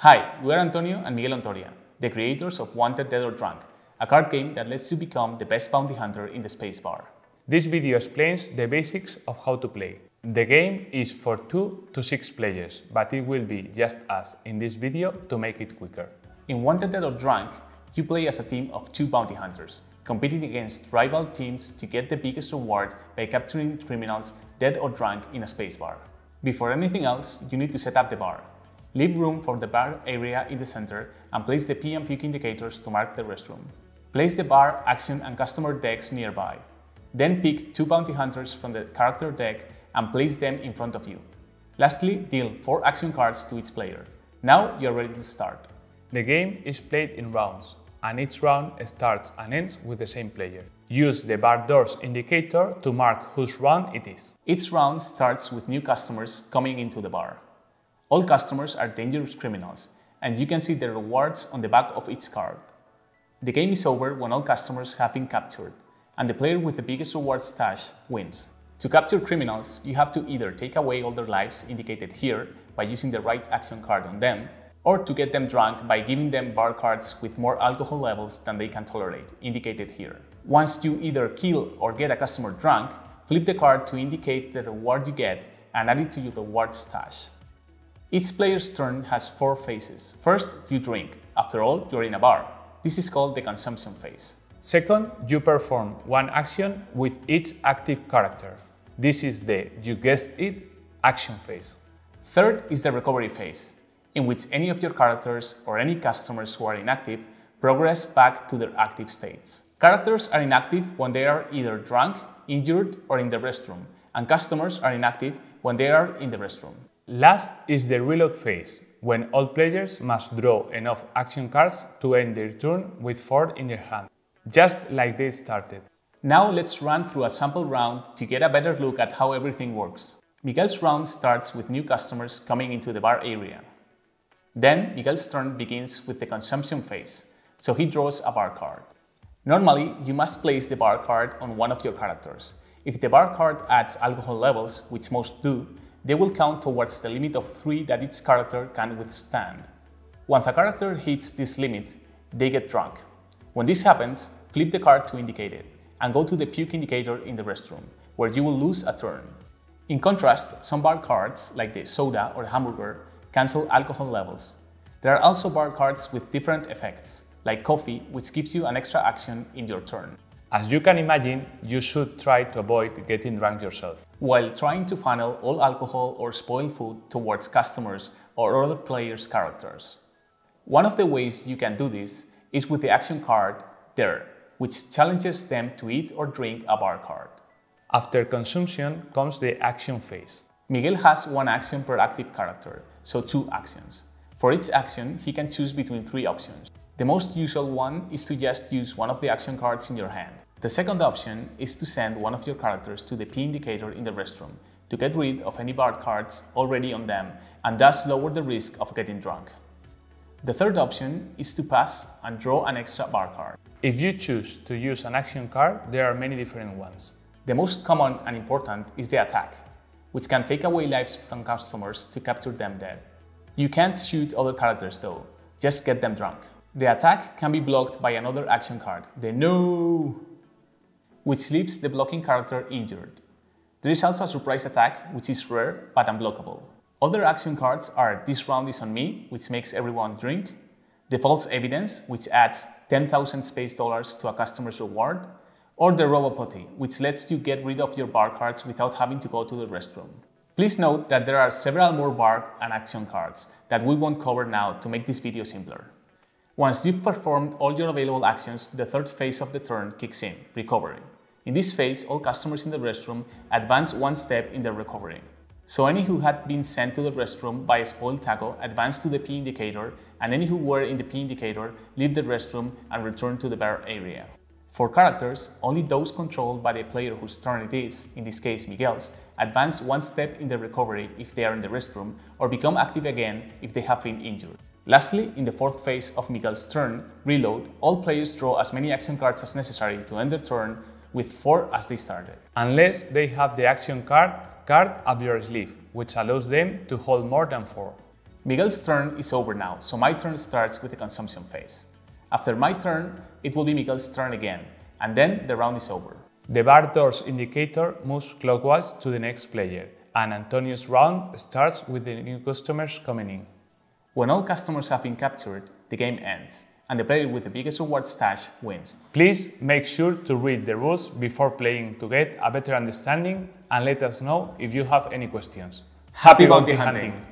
Hi, we are Antonio and Miguel Ontoria, the creators of Wanted Dead or Drunk, a card game that lets you become the best bounty hunter in the space bar. This video explains the basics of how to play. The game is for 2 to 6 players, but it will be just us in this video to make it quicker. In Wanted Dead or Drunk, you play as a team of 2 bounty hunters, competing against rival teams to get the biggest reward by capturing criminals dead or drunk in a space bar. Before anything else, you need to set up the bar. Leave room for the bar area in the center and place the pee and puke indicators to mark the restroom. Place the bar, action and customer decks nearby. Then pick 2 bounty hunters from the character deck and place them in front of you. Lastly, deal 4 action cards to each player. Now you're ready to start. The game is played in rounds, and each round starts and ends with the same player. Use the bar doors indicator to mark whose round it is. Each round starts with new customers coming into the bar. All customers are dangerous criminals, and you can see the rewards on the back of each card. The game is over when all customers have been captured, and the player with the biggest reward stash wins. To capture criminals, you have to either take away all their lives indicated here by using the right action card on them, or to get them drunk by giving them bar cards with more alcohol levels than they can tolerate, indicated here. Once you either kill or get a customer drunk, flip the card to indicate the reward you get and add it to your reward stash. Each player's turn has 4 phases. First, you drink. After all, you're in a bar. This is called the consumption phase. Second, you perform one action with each active character. This is the, you guessed it, action phase. Third is the recovery phase, in which any of your characters or any customers who are inactive progress back to their active states. Characters are inactive when they are either drunk, injured, or in the restroom, and customers are inactive when they are in the restroom. Last is the reload phase, when all players must draw enough action cards to end their turn with 4 in their hand, just like they started. Now let's run through a sample round to get a better look at how everything works. Miguel's round starts with new customers coming into the bar area. Then Miguel's turn begins with the consumption phase, so he draws a bar card. Normally, you must place the bar card on one of your characters. If the bar card adds alcohol levels, which most do, they will count towards the limit of 3 that each character can withstand. Once a character hits this limit, they get drunk. When this happens, flip the card to indicate it, and go to the puke indicator in the restroom, where you will lose a turn. In contrast, some bar cards, like the soda or hamburger, cancel alcohol levels. There are also bar cards with different effects, like coffee, which gives you an extra action in your turn. As you can imagine, you should try to avoid getting drunk yourself, while trying to funnel all alcohol or spoiled food towards customers or other players' characters. One of the ways you can do this is with the action card There, which challenges them to eat or drink a bar card. After consumption comes the action phase. Miguel has 1 action per active character, so 2 actions. For each action, he can choose between 3 options. The most usual one is to just use one of the action cards in your hand. The second option is to send one of your characters to the P indicator in the restroom to get rid of any bar cards already on them and thus lower the risk of getting drunk. The third option is to pass and draw an extra bar card. If you choose to use an action card, there are many different ones. The most common and important is the attack, which can take away lives from customers to capture them dead. You can't shoot other characters though, just get them drunk. The attack can be blocked by another action card, the No, which leaves the blocking character injured. There is also a surprise attack, which is rare but unblockable. Other action cards are This Round is on Me, which makes everyone drink, the False Evidence, which adds 10,000 space dollars to a customer's reward, or the Robopotty, which lets you get rid of your bar cards without having to go to the restroom. Please note that there are several more bar and action cards that we won't cover now to make this video simpler. Once you've performed all your available actions, the third phase of the turn kicks in, recovery. In this phase, all customers in the restroom advance 1 step in their recovery. So any who had been sent to the restroom by a spoiled taco advance to the P indicator, and any who were in the P indicator leave the restroom and return to the bar area. For characters, only those controlled by the player whose turn it is, in this case Miguel's, advance 1 step in the recovery if they are in the restroom, or become active again if they have been injured. Lastly, in the 4th phase of Miguel's turn, Reload, all players draw as many action cards as necessary to end their turn with 4 as they started. Unless they have the action card up their sleeve, which allows them to hold more than 4. Miguel's turn is over now, so my turn starts with the consumption phase. After my turn, it will be Miguel's turn again, and then the round is over. The bar doors indicator moves clockwise to the next player, and Antonio's round starts with the new customers coming in. When all customers have been captured, the game ends, and the player with the biggest reward stash wins. Please make sure to read the rules before playing to get a better understanding, and let us know if you have any questions. Happy bounty hunting!